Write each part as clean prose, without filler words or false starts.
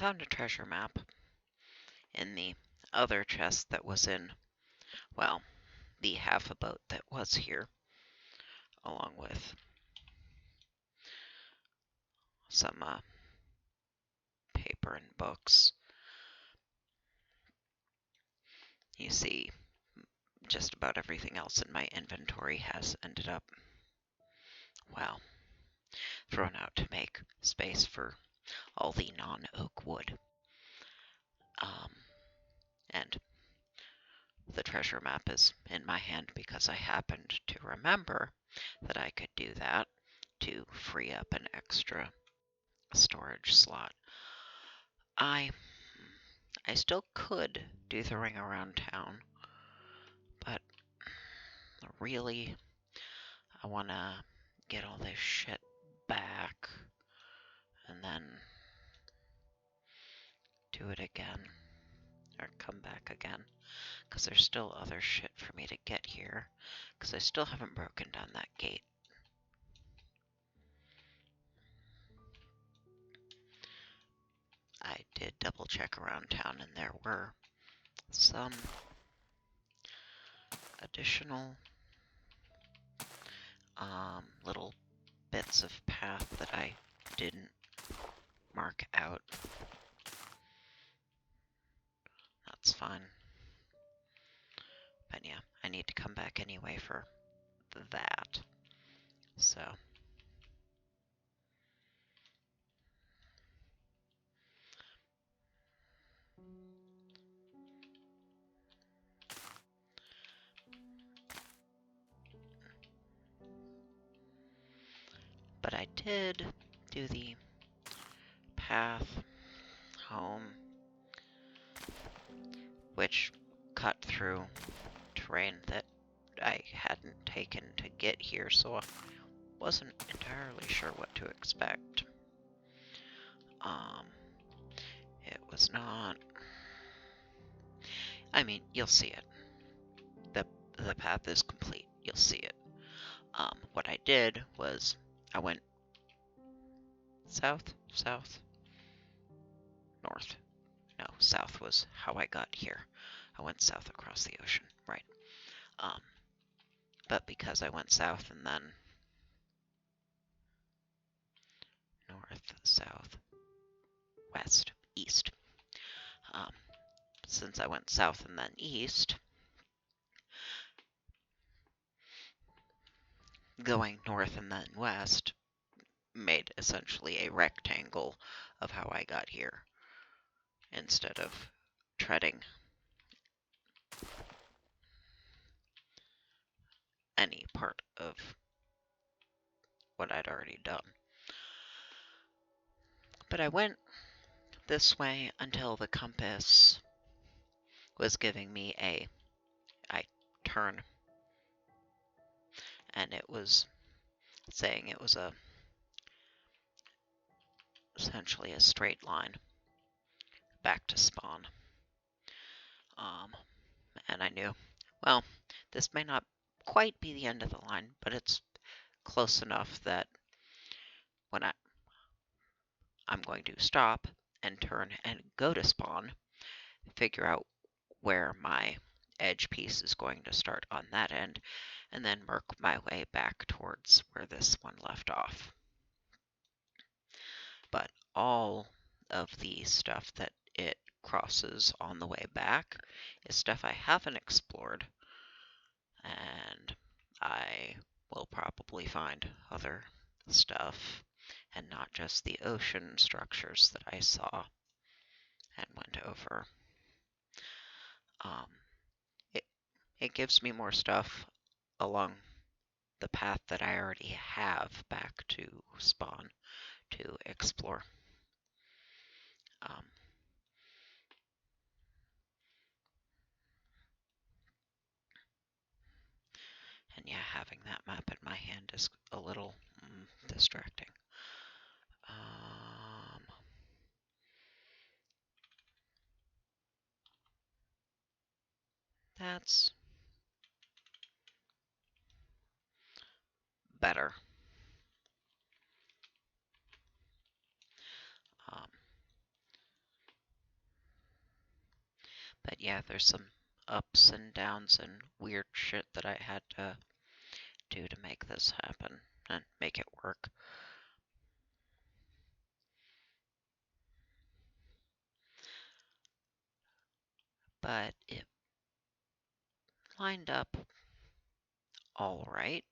found a treasure map in the other chest that was in, well, the half a boat that was here, along with some paper and books. You see, just about everything else in my inventory has ended up, well, thrown out to make space for all the non-oak wood. And the treasure map is in my hand because I happened to remember that I could do that to free up an extra storage slot. I still could do the ring around town, but really, I want to get all this shit back and then do it again, or come back again, because there's still other shit for me to get here, because I still haven't broken down that gate. I did double check around town, and there were some additional little bits of path that I didn't mark out. That's fine. But yeah, I need to come back anyway for that. So. But I did do the path home, which cut through terrain that I hadn't taken to get here, so I wasn't entirely sure what to expect. It was not... I mean, you'll see it. The path is complete. You'll see it. What I did was I went south, north. No, south was how I got here. I went south across the ocean, right. But because I went south and then north, south, west, east, since I went south and then east, going north and then west made essentially a rectangle of how I got here, instead of treading any part of what I'd already done. But I went this way until the compass was giving me I turn, and it was saying it was essentially a straight line back to spawn. And I knew, well, this may not quite be the end of the line, but it's close enough that when I'm going to stop and turn and go to spawn, figure out where my edge piece is going to start on that end, and then work my way back towards where this one left off. But all of the stuff that it crosses on the way back is stuff I haven't explored, and I will probably find other stuff and not just the ocean structures that I saw and went over. It gives me more stuff along the path that I already have back to spawn to explore. And yeah, having that map in my hand is a little distracting. That's better. But yeah, there's some ups and downs and weird shit that I had to do to make this happen and make it work. But it lined up all right.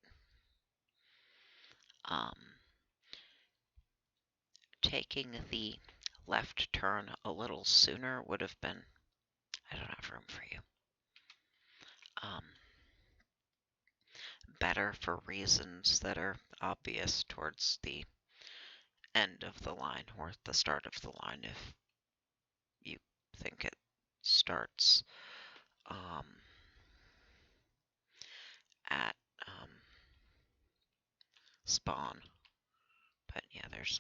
Taking the left turn a little sooner would have been, I don't have room for you, better for reasons that are obvious towards the end of the line or the start of the line if you think it starts at spawn. But yeah, there's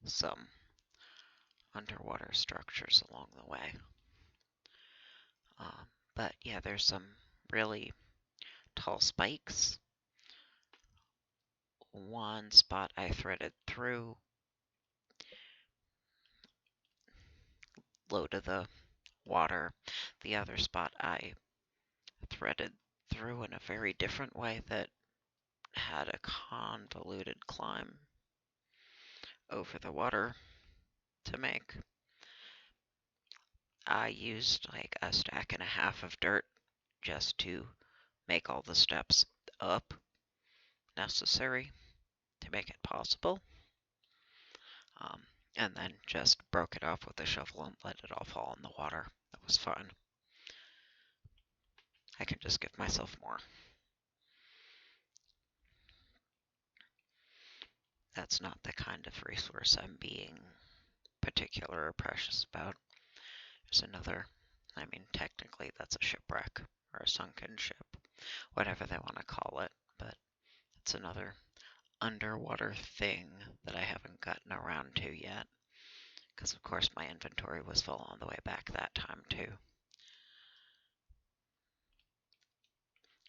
some underwater structures along the way. But yeah, there's some really tall spikes. One spot I threaded through low to the water. The other spot I threaded through in a very different way that had a convoluted climb over the water to make. I used like a stack and a half of dirt just to make all the steps up necessary to make it possible. And then just broke it off with a shovel and let it all fall in the water. That was fun. I can just give myself more. That's not the kind of resource I'm being particular or precious about. There's another, I mean, technically that's a shipwreck or a sunken ship, whatever they want to call it, but it's another underwater thing that I haven't gotten around to yet, because of course my inventory was full on the way back that time too.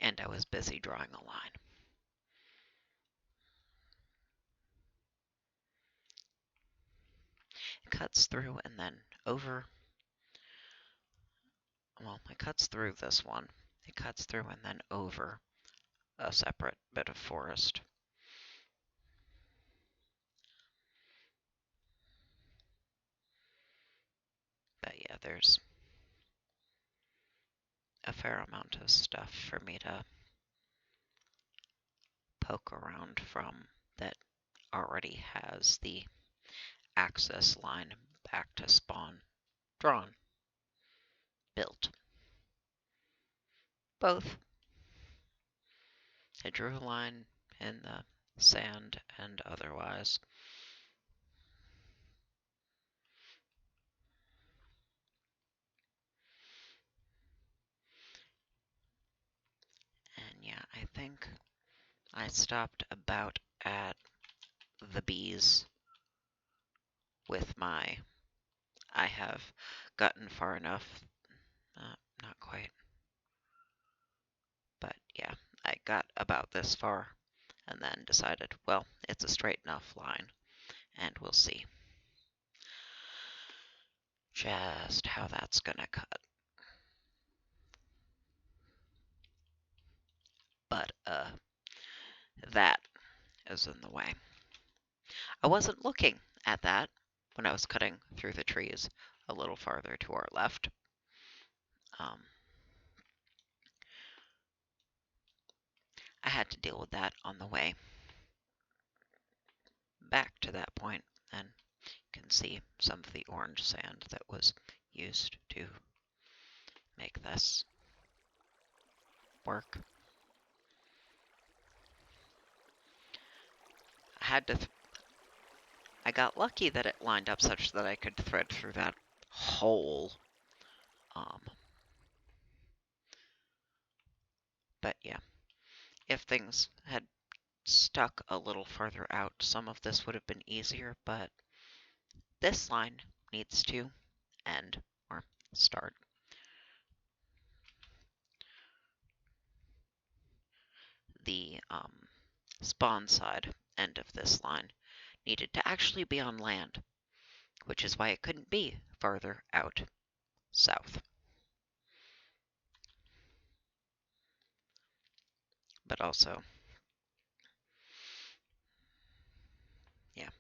And I was busy drawing a line. It cuts through and then over. Well, it cuts through this one. It cuts through and then over a separate bit of forest. But yeah, there's a fair amount of stuff for me to poke around from that already has the access line back to spawn drawn, built. Both. I drew a line in the sand and otherwise. And yeah, I think I stopped about at the bees with my, I have gotten far enough, not quite, but yeah, I got about this far and then decided, well, it's a straight enough line, and we'll see just how that's gonna cut. But that is in the way. I wasn't looking at that when I was cutting through the trees a little farther to our left. I had to deal with that on the way back to that point, and you can see some of the orange sand that was used to make this work. I got lucky that it lined up such that I could thread through that hole. But yeah, if things had stuck a little further out, some of this would have been easier, but this line needs to end or start. The spawn side end of this line needed to actually be on land, which is why it couldn't be farther out south. But also, yeah,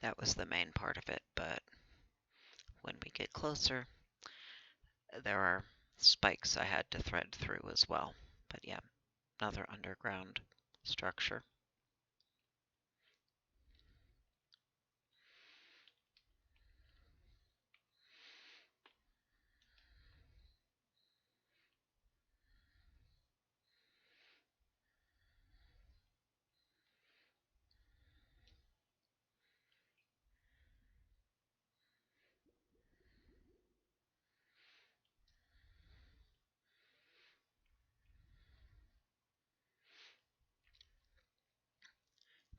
that was the main part of it. But when we get closer, there are spikes I had to thread through as well. But yeah, another underground structure.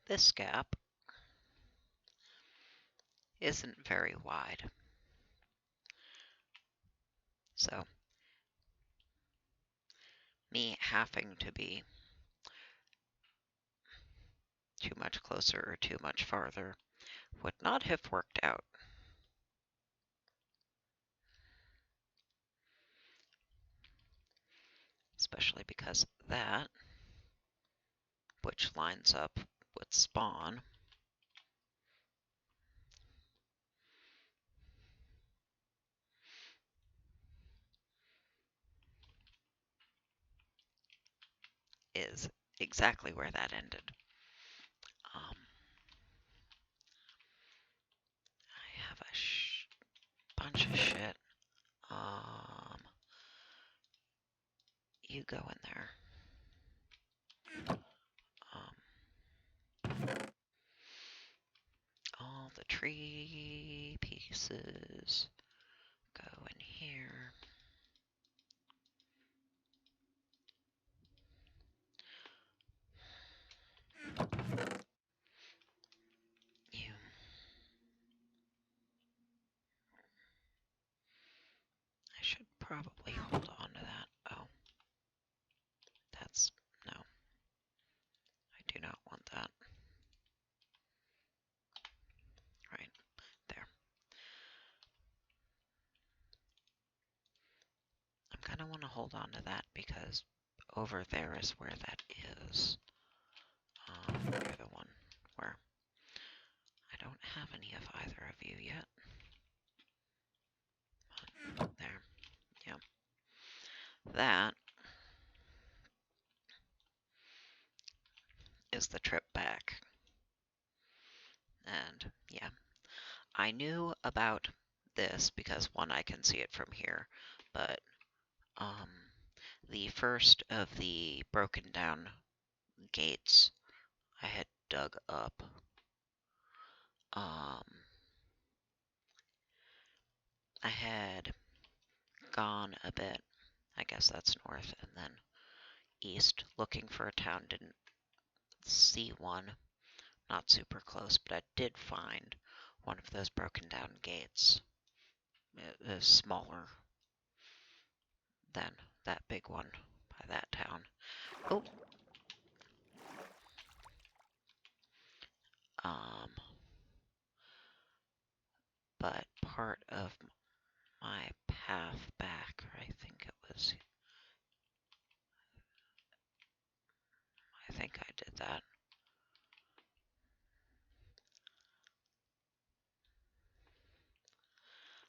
This gap isn't very wide. So, me having to be too much closer or too much farther would not have worked out. Especially because that, which lines up with spawn, is exactly where that ended. I have a bunch of shit. You go in there. All the tree pieces go in here. You. I should probably hold on to that. Oh. That's, no. I do not want that. Right there. I'm gonna want to hold on to that because over there is where that is. You're the one where I don't have any of either of you yet. There. Yeah. That is the trip back. And yeah, I knew about this because one, I can see it from here, but the first of the broken down gates I had dug up. I had gone a bit, I guess that's north, and then east, looking for a town. Didn't see one, not super close, but I did find one of those broken down gates. It is smaller than that big one by that town. Oh. But part of my path back, or I think I did that.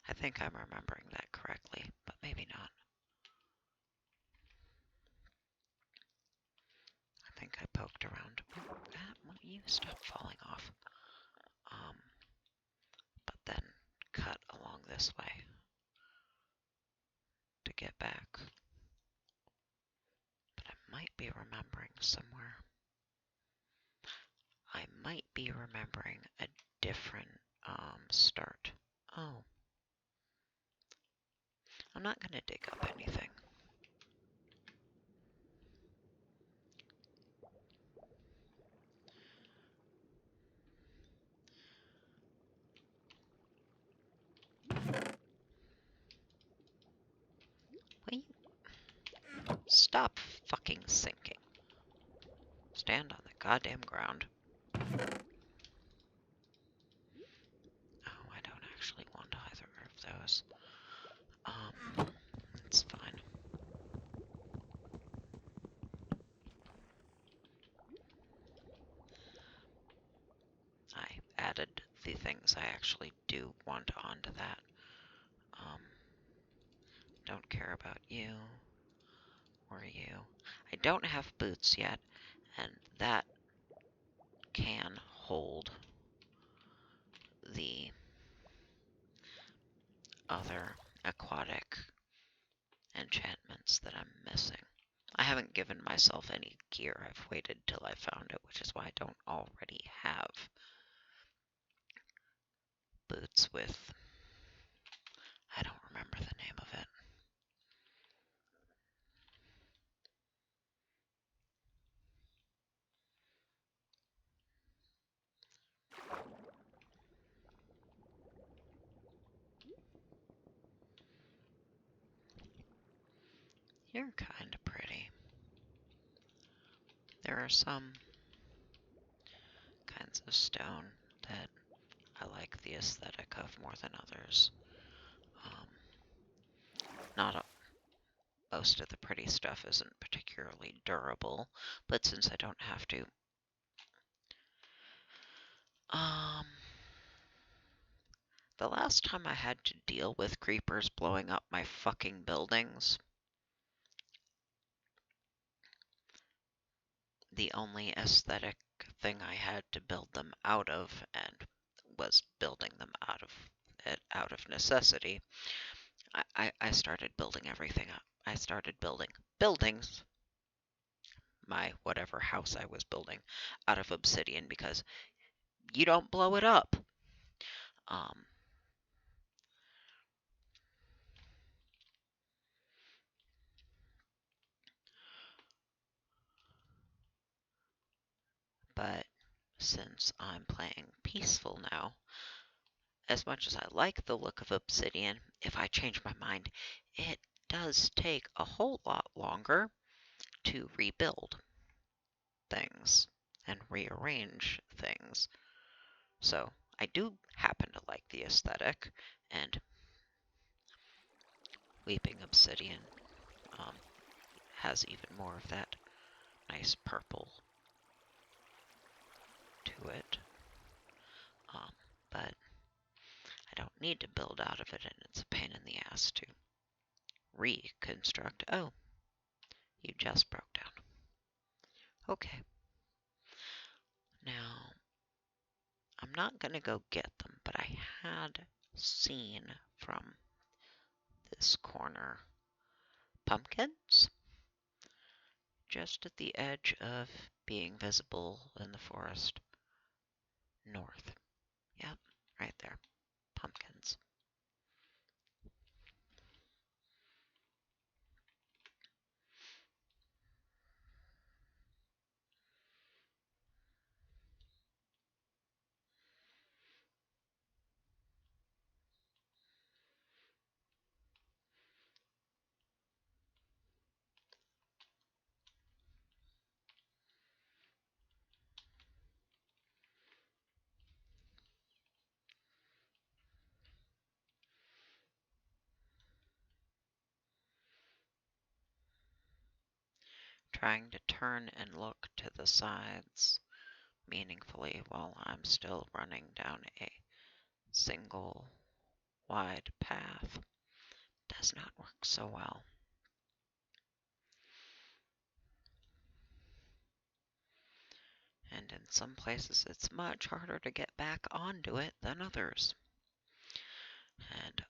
I think I'm remembering that correctly, but maybe not. I think I poked around. Won't you stop falling off? But then cut along this way to get back. But I might be remembering somewhere. I might be remembering a different start. Oh. I'm not going to dig up anything. Wait. Stop fucking sinking. Stand on the goddamn ground. shadows. It's fine. I added the things I actually do want onto that. Don't care about you or you. I don't have boots yet, and that can hold the other aquatic enchantments that I'm missing. I haven't given myself any gear. I've waited till I found it, which is why I don't already have boots with... I don't remember the name of it. You're kind of pretty. There are some kinds of stone that I like the aesthetic of more than others. Not a, most of the pretty stuff isn't particularly durable, but since I don't have to... The last time I had to deal with creepers blowing up my fucking buildings, the only aesthetic thing I had to build them out of, and was building them out of necessity, I started building everything up. I started building buildings, my whatever house I was building, out of obsidian because you don't blow it up. But since I'm playing peaceful now, as much as I like the look of obsidian, if I change my mind, it does take a whole lot longer to rebuild things and rearrange things. So I do happen to like the aesthetic, and Weeping Obsidian has even more of that nice purple to it. But I don't need to build out of it, and it's a pain in the ass to reconstruct. Oh, you just broke down. Okay. Now, I'm not going to go get them, but I had seen from this corner pumpkins just at the edge of being visible in the forest north. Yep, right there. Pumpkins. Trying to turn and look to the sides meaningfully while I'm still running down a single wide path does not work so well. And in some places it's much harder to get back onto it than others. And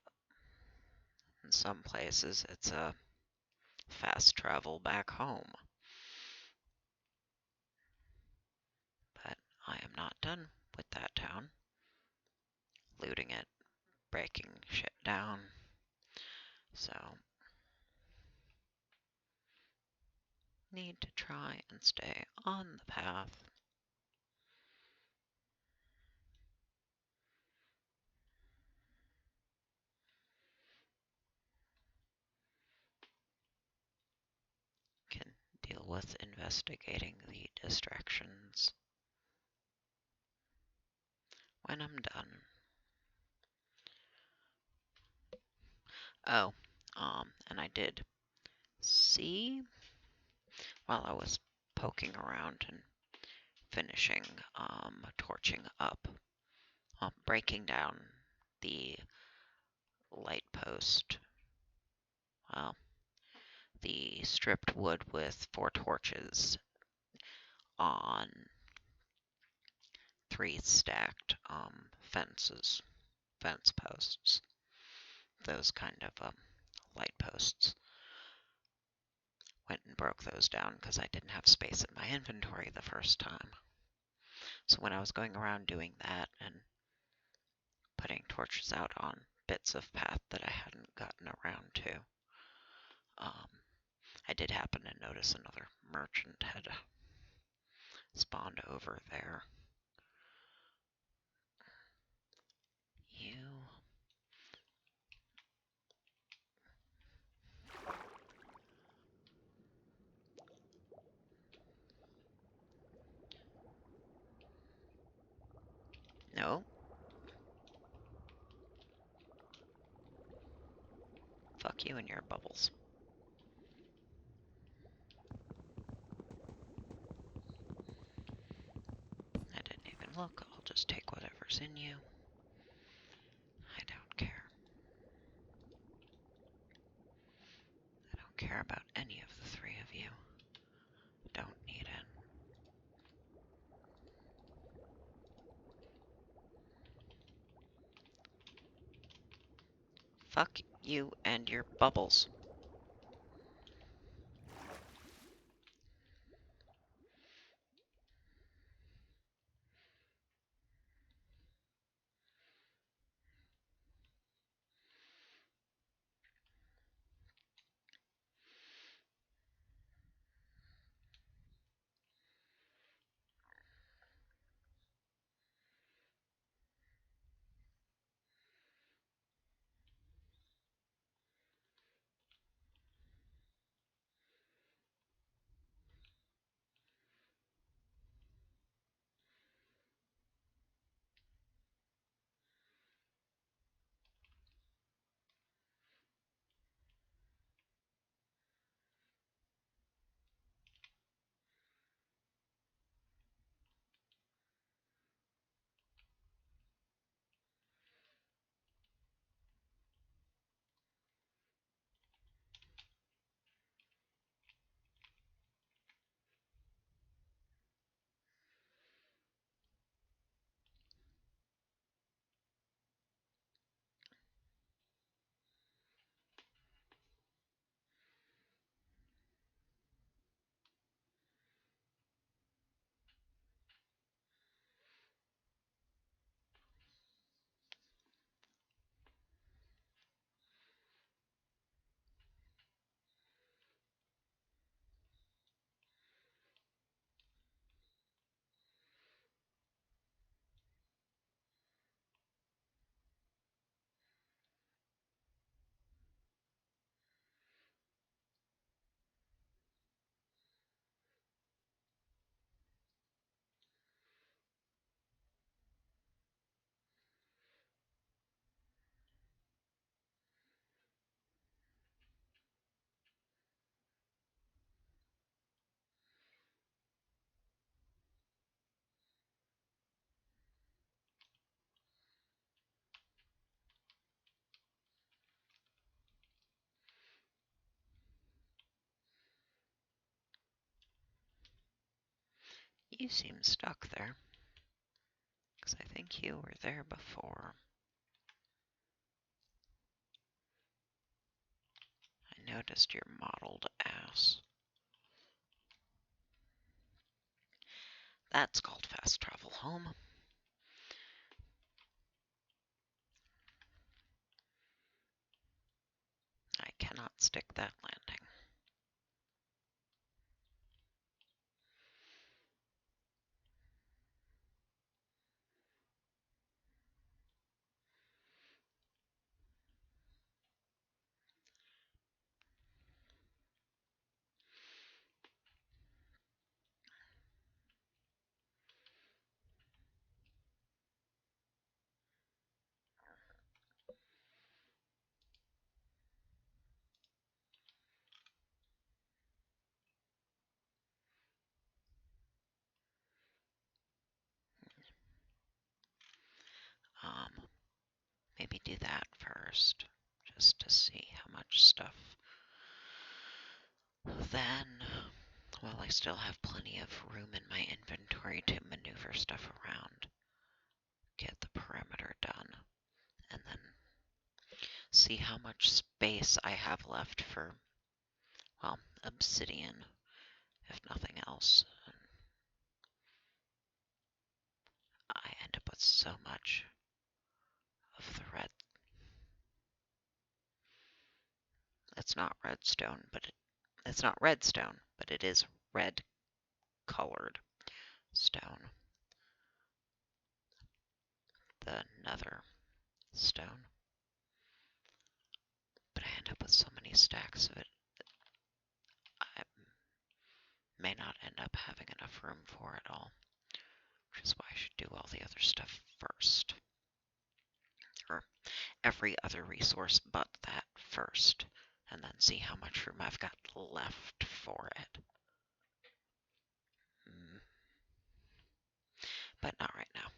in some places it's a fast travel back home. But I am not done with that town. Looting it, breaking shit down. So, need to try and stay on the path. Can deal with investigating the distractions when I'm done. Oh, and I did see while I was poking around and finishing torching up, breaking down the light post, well, the stripped wood with 4 torches on 3 stacked fence posts, those kind of light posts. Went and broke those down because I didn't have space in my inventory the first time. So when I was going around doing that and putting torches out on bits of path that I hadn't gotten around to, I did happen to notice another merchant had spawned over there. You... No. Fuck you and your bubbles. I didn't even look. I'll just take whatever's in you. I don't care. I don't care about any of the 3 of you. Don't need it. Fuck you and your bubbles. You seem stuck there. Because I think you were there before. I noticed your mottled ass. That's called fast travel home. I cannot stick that landing. first, just to see how much stuff. Then, well, I still have plenty of room in my inventory to maneuver stuff around, get the perimeter done, and then see how much space I have left for, well, obsidian, if nothing else. And I end up with so much of the red. It's not redstone, but it's not redstone, but it is red colored stone. The nether stone. But I end up with so many stacks of it, I may not end up having enough room for it all, which is why I should do all the other stuff first. Or every other resource but that first, and then see how much room I've got left for it. But not right now.